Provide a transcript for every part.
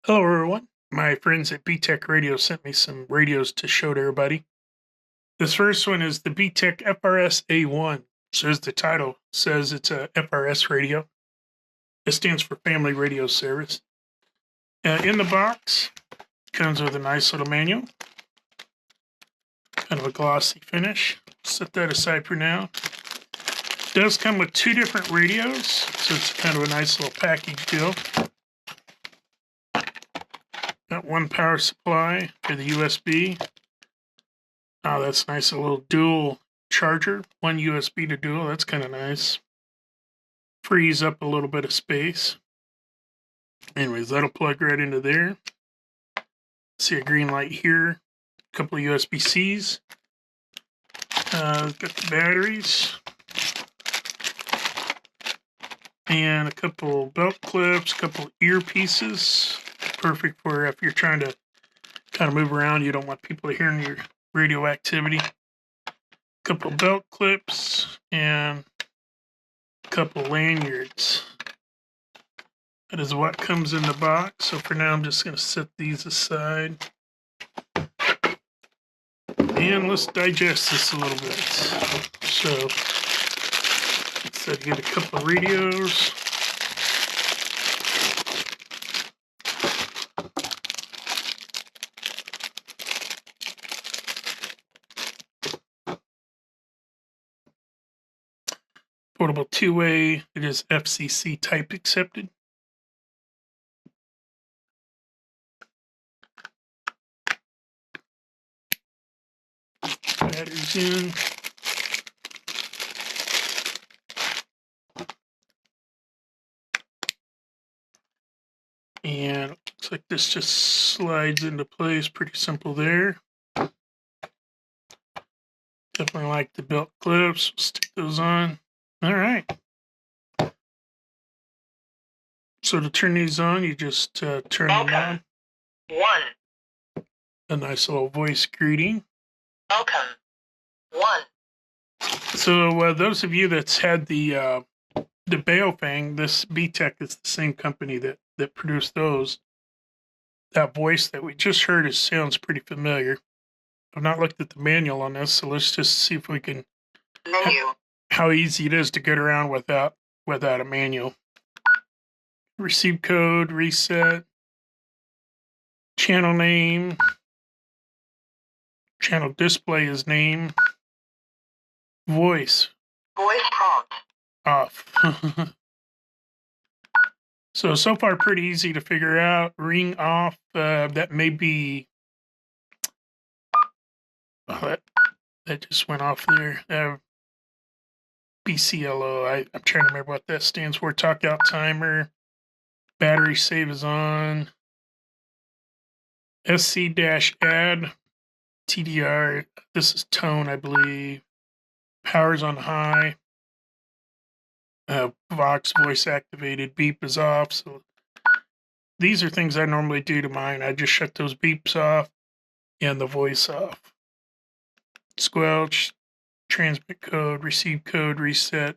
Hello, everyone. My friends at BTech Radio sent me some radios to show to everybody. This first one is the BTech FRS A1. So as the title says, it's a FRS radio. It stands for Family Radio Service. In the box, comes with a nice little manual. Kind of a glossy finish. Set that aside for now. It does come with two different radios, so it's kind of a nice little package deal. Got one power supply for the USB. Oh, that's nice. A little dual charger. One USB to dual. That's kind of nice. Frees up a little bit of space. Anyways, that'll plug right into there. See a green light here. A couple of USB-Cs. Got the batteries. And a couple belt clips, a couple earpieces. Perfect for if you're trying to kind of move around. You don't want people hearing your radio activity. A couple belt clips and a couple lanyards. That is what comes in the box. So for now, I'm just going to set these aside. And let's digest this a little bit. So, let's get a couple of radios. Portable two-way. It is FCC type accepted. Batteries in. And it looks like this just slides into place. Pretty simple there. Definitely like the belt clips. Stick those on. All right. So to turn these on, you just turn them on. One. A nice little voice greeting. Welcome. One. So those of you that's had the Baofeng, this BTech is the same company that produced those. That voice that we just heard sounds pretty familiar. I've not looked at the manual on this, so let's just see if we can. Menu. How easy it is to get around without a manual. Receive code, reset, channel name, channel display is name, voice. Voice prompt. Off. So far pretty easy to figure out. Ring off, that may be, oh, that just went off there. BCLO, I'm trying to remember what that stands for. Talk out timer. Battery save is on. SC-add. TDR. This is tone, I believe. Power's on high. Vox voice activated. Beep is off. So these are things I normally do to mine. I just shut those beeps off and the voice off. Squelch. Transmit code, receive code, reset.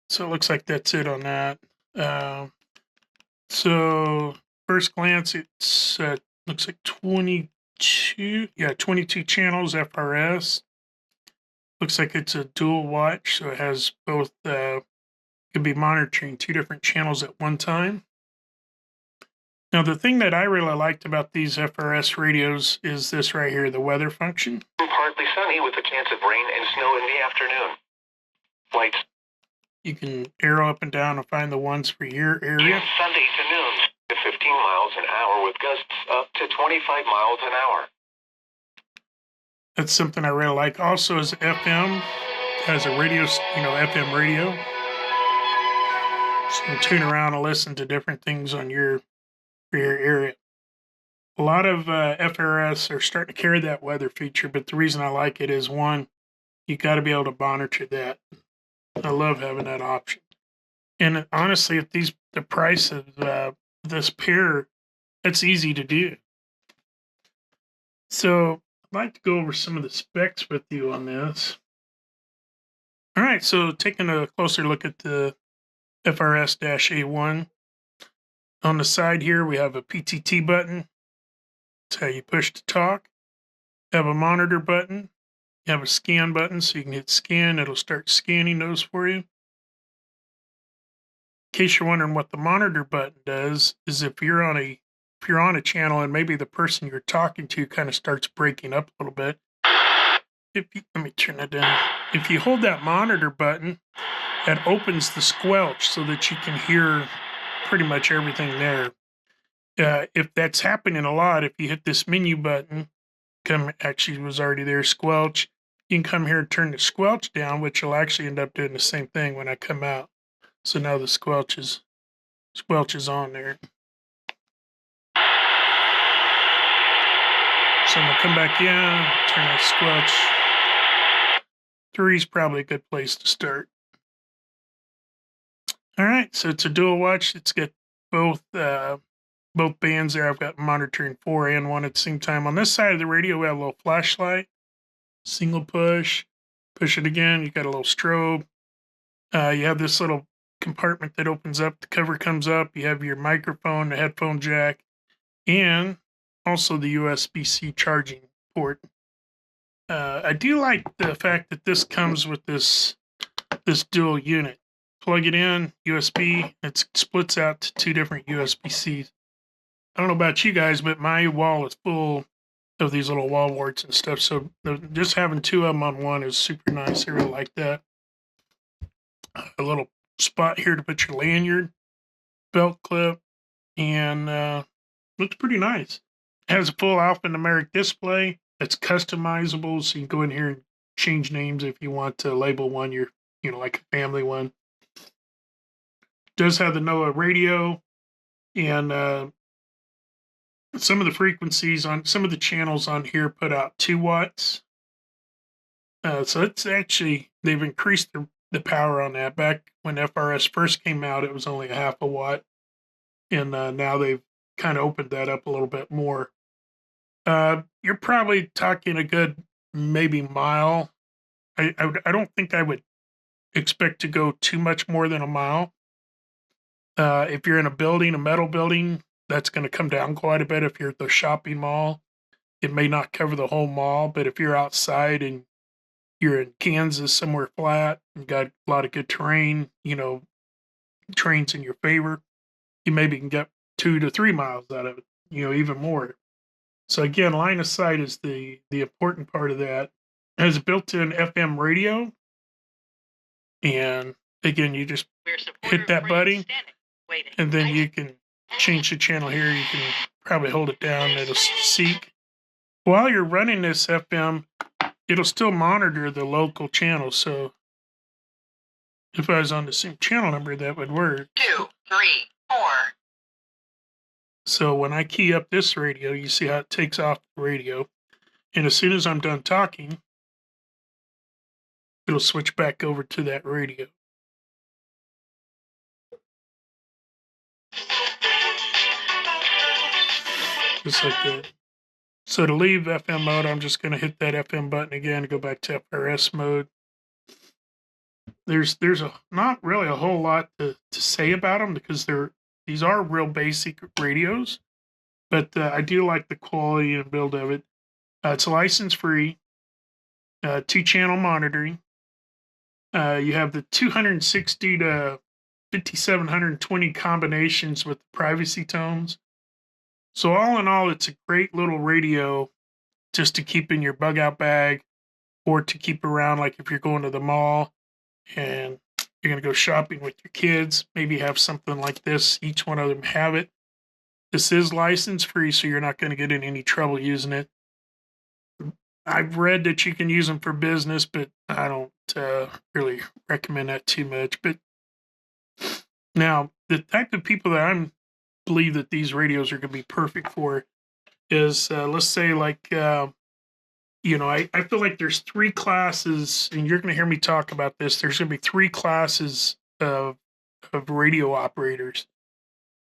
So it looks like that's it on that. So first glance, it's looks like 22 channels FRS. Looks like it's a dual watch, so it has both. Could be monitoring two different channels at one time. Now, the thing that I really liked about these FRS radios is this right here, the weather function. Partly sunny with a chance of rain and snow in the afternoon. Flights. You can arrow up and down and find the ones for your area. Sunday to noon to 15 miles an hour with gusts up to 25 miles an hour. That's something I really like. Also, is FM. It has a radio, FM radio. So you can tune around and listen to different things on your area. A lot of FRS are starting to carry that weather feature, but the reason I like it is, one, you got to be able to monitor that. I love having that option. And honestly, at the price of this pair, it's easy to do. So I'd like to go over some of the specs with you on this. All right, so taking a closer look at the FRS-A1. On the side here, we have a PTT button. That's how you push to talk. You have a monitor button. You have a scan button, so you can hit scan. It'll start scanning those for you. In case you're wondering what the monitor button does, is if you're on a channel and maybe the person you're talking to kind of starts breaking up a little bit. Let me turn that down. If you hold that monitor button, that opens the squelch so that you can hear pretty much everything there. If that's happening a lot, if you hit this menu button, actually was already there, squelch, you can come here and turn the squelch down, which will actually end up doing the same thing when I come out. So now the squelch is on there. So I'm going to come back in, turn that squelch. 3 is probably a good place to start. All right, so it's a dual watch. It's got both bands there. I've got monitoring 4 and 1 at the same time. On this side of the radio, we have a little flashlight, single push it again. You got a little strobe. You have this little compartment that opens up. The cover comes up. You have your microphone, the headphone jack, and also the USB-C charging port. I do like the fact that this comes with this dual unit. Plug it in, USB, it splits out to 2 different USB-Cs. I don't know about you guys, but my wall is full of these little wall warts and stuff, so just having 2 of them on one is super nice. I really like that. A little spot here to put your lanyard, belt clip, and looks pretty nice. It has a full alphanumeric display that's customizable, so you can go in here and change names if you want to label one like a family one. Does have the NOAA radio, and some of the frequencies on some of the channels on here put out 2 watts. So it's actually, they've increased the power on that. Back when FRS first came out, it was only a half a watt, and now they've kind of opened that up a little bit more. You're probably talking a good maybe mile. I don't think I would expect to go too much more than a mile. If you're in a metal building, that's going to come down quite a bit. If you're at the shopping mall, it may not cover the whole mall, but if you're outside and you're in Kansas, somewhere flat, and got a lot of good terrain, terrain's in your favor, you maybe can get 2 to 3 miles out of it, even more. So again, line of sight is the important part of that. It has a built-in FM radio, and again, you just hit that button, and then you can change the channel here. You can probably hold it down, it'll seek. While you're running this FM, it'll still monitor the local channel, so if I was on the same channel number, that would work. 2, 3, 4. So when I key up this radio, you see how it takes off the radio, and as soon as I'm done talking, it'll switch back over to that radio. Just like that. So to leave FM mode, I'm just going to hit that FM button again to go back to FRS mode. There's not really a whole lot to say about them because these are real basic radios, but I do like the quality and build of it. It's license free, 2-channel monitoring. You have the 260 to 5720 combinations with privacy tones. So all in all, it's a great little radio just to keep in your bug out bag or to keep around, like if you're going to the mall and you're going to go shopping with your kids, maybe have something like this. Each one of them have it. This is license free, so you're not going to get in any trouble using it. I've read that you can use them for business, but I don't really recommend that too much. But now, the type of people that I believe that these radios are going to be perfect for is, let's say, like, I feel like there's 3 classes, and you're going to hear me talk about this. There's going to be 3 classes of radio operators.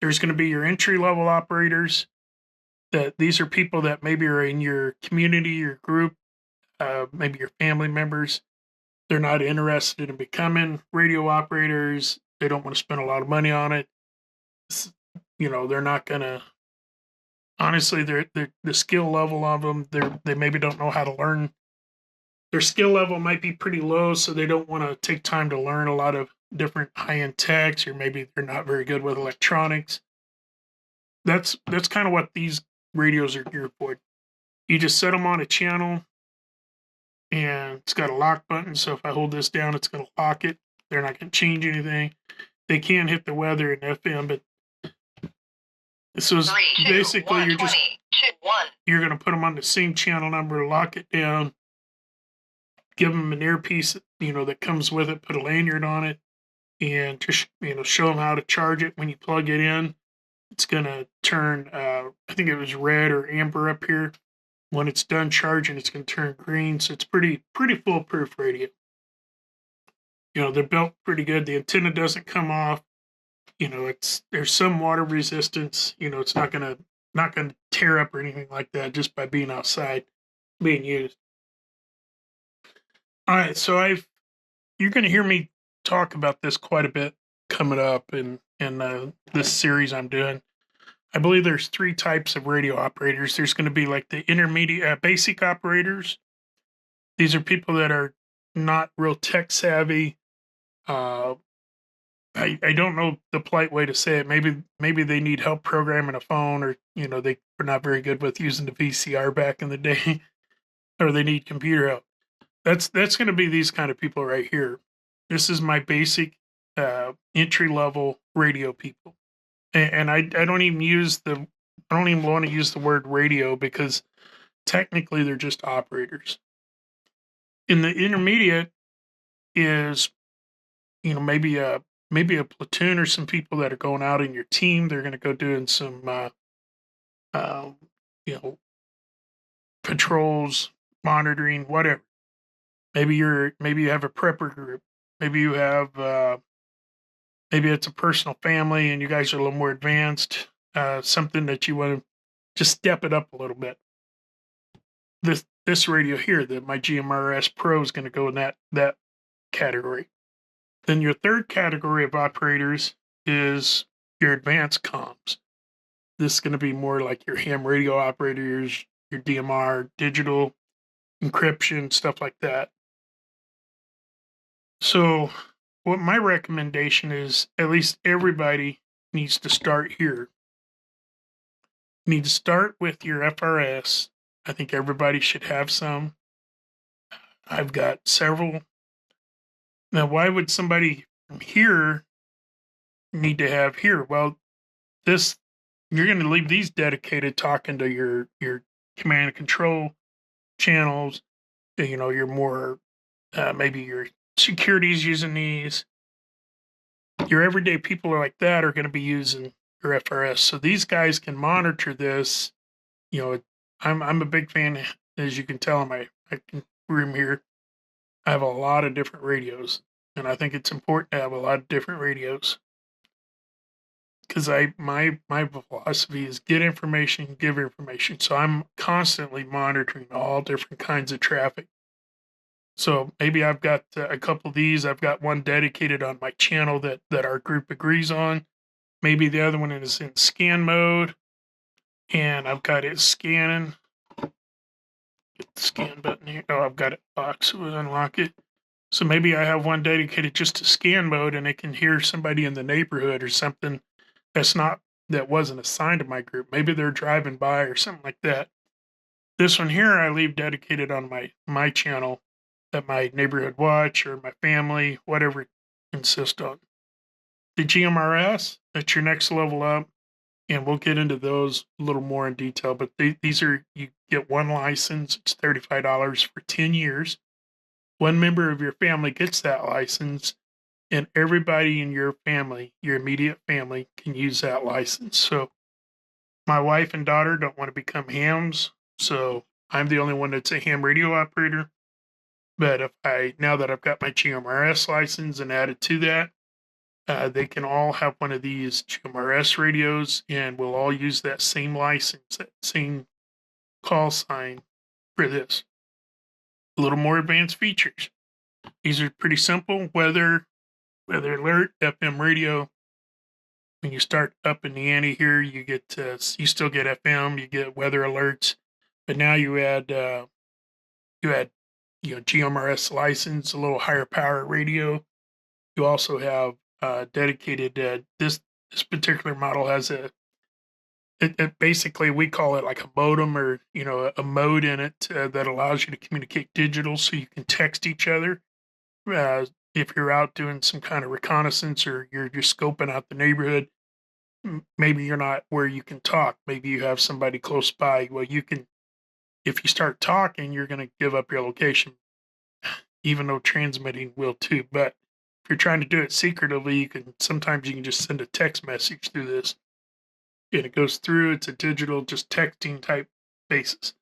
There's going to be your entry-level operators. That these are people that maybe are in your community, your group, maybe your family members. They're not interested in becoming radio operators. They don't want to spend a lot of money on it. they're not gonna. Honestly, the skill level of them, they maybe don't know how to learn. Their skill level might be pretty low, so they don't want to take time to learn a lot of different high-end techs, or maybe they're not very good with electronics. That's kind of what these radios are geared for. You just set them on a channel, and it's got a lock button. So if I hold this down, it's going to lock it. They're not going to change anything. They can hit the weather and FM, but so basically you're going to put them on the same channel number, lock it down, give them an earpiece, that comes with it, put a lanyard on it, and just, show them how to charge it when you plug it in. It's going to turn, I think it was red or amber up here. When it's done charging, it's going to turn green. So it's pretty foolproof radio. They're built pretty good. The antenna doesn't come off. There's some water resistance. It's not gonna tear up or anything like that just by being outside, being used. All right, so you're gonna hear me talk about this quite a bit coming up in this series I'm doing. I believe there's 3 types of radio operators. There's going to be like the intermediate, basic operators. These are people that are not real tech savvy. I don't know the polite way to say it. Maybe they need help programming a phone, or they were not very good with using the VCR back in the day, or they need computer help. That's going to be these kind of people right here. This is my basic entry level radio people, and I don't even want to use the word radio, because technically they're just operators. In the intermediate is maybe a platoon or some people that are going out in your team. They're going to go doing some patrols, monitoring, whatever. Maybe you have a prepper group. Maybe you have maybe it's a personal family and you guys are a little more advanced. Something that you want to just step it up a little bit. This radio here, my GMRS Pro, is going to go in that category. Then your third category of operators is your advanced comms. This is going to be more like your ham radio operators, your DMR, digital encryption, stuff like that. So what my recommendation is, at least everybody needs to start here. You need to start with your FRS. I think everybody should have some. I've got several. Now, why would somebody from here need to have here? Well, you're going to leave these dedicated talking to your command and control channels. Your more maybe your security's using these. Your everyday people like that are going to be using your FRS. So these guys can monitor this. I'm a big fan, as you can tell in my room here. I have a lot of different radios, and I think it's important to have a lot of different radios, because my philosophy is get information, give information. So I'm constantly monitoring all different kinds of traffic. So maybe I've got a couple of these. I've got one dedicated on my channel that our group agrees on. Maybe the other one is in scan mode, and I've got it scanning. Get the scan button here. Oh, I've got it locked, so we'll unlock it. So maybe I have one dedicated just to scan mode, and it can hear somebody in the neighborhood or something that wasn't assigned to my group. Maybe they're driving by or something like that. This one here I leave dedicated on my channel that my neighborhood watch or my family, whatever, insist on. The GMRS, that's your next level up, and we'll get into those a little more in detail. But these are, you get one license. It's $35 for 10 years. One member of your family gets that license, and everybody in your family, your immediate family, can use that license. So my wife and daughter don't want to become hams, so I'm the only one that's a ham radio operator. But now that I've got my GMRS license and added to that, they can all have one of these GMRS radios, and we'll all use that same license, that same call sign for this. A little more advanced features. These are pretty simple. Weather alert, FM radio, when you start up in the ante here, you get you still get FM, you get weather alerts, but now you add GMRS license, a little higher power radio. You also have dedicated. This particular model has it basically, we call it like a modem, or a mode in it that allows you to communicate digital, so you can text each other. If you're out doing some kind of reconnaissance, or you're just scoping out the neighborhood, maybe you're not where you can talk. Maybe you have somebody close by. Well, you can, if you start talking, you're going to give up your location, even though transmitting will too. But if you're trying to do it secretively, sometimes you can just send a text message through this, and it goes through. It's a digital, just texting type basis.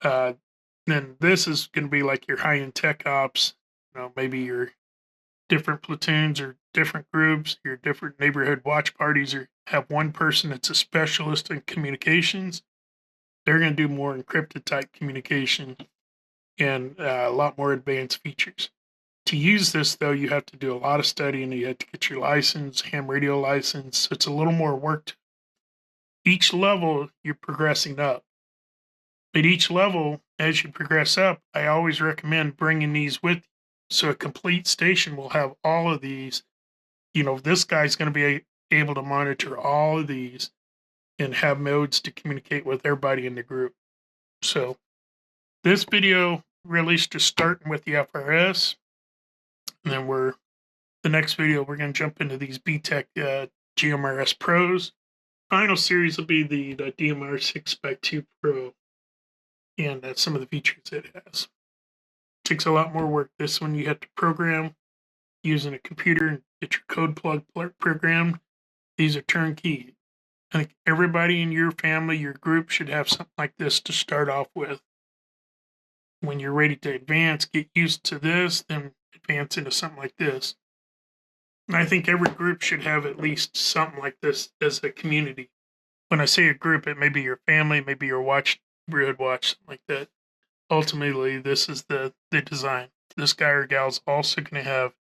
Then this is going to be like your high-end tech ops. Maybe your different platoons or different groups, your different neighborhood watch parties, or have one person that's a specialist in communications. They're going to do more encrypted type communication and a lot more advanced features. To use this, though, you have to do a lot of studying. You have to get your license, ham radio license. So it's a little more work. Each level, you're progressing up. But each level, as you progress up, I always recommend bringing these with you. So a complete station will have all of these. This guy's going to be able to monitor all of these and have modes to communicate with everybody in the group. So this video really is just starting with the FRS. And then the next video, we're going to jump into these BTech GMRS Pros. Final series will be the DMR 6x2 Pro, and some of the features it has. It takes a lot more work. This one you have to program using a computer and get your code plug programmed. These are turnkey. I think everybody in your family, your group, should have something like this to start off with. When you're ready to advance, get used to this, then advance into something like this. And I think every group should have at least something like this as a community. When I say a group, it may be your family, maybe your neighborhood watch, something like that. Ultimately, this is the design. This guy or gal is also going to have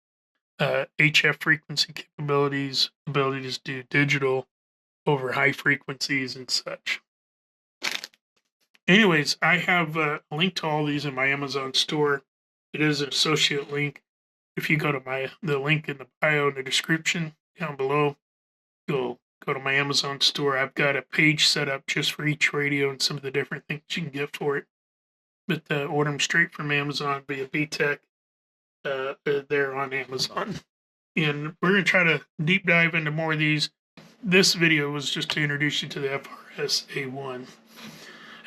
HF frequency capabilities, ability to do digital over high frequencies and such. Anyways, I have a link to all these in my Amazon store. It is an associate link. If you go to the link in the bio in the description down below, you'll go to my Amazon store. I've got a page set up just for each radio and some of the different things you can get for it. But order them straight from Amazon via BTech. They're on Amazon. And we're going to try to deep dive into more of these. This video was just to introduce you to the FRS A1.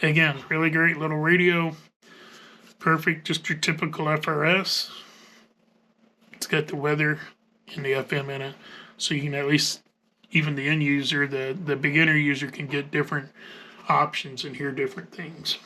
Again, really great little radio. Perfect, just your typical FRS. It's got the weather and the FM in it. So you can at least, even the end user, the beginner user, can get different options and hear different things.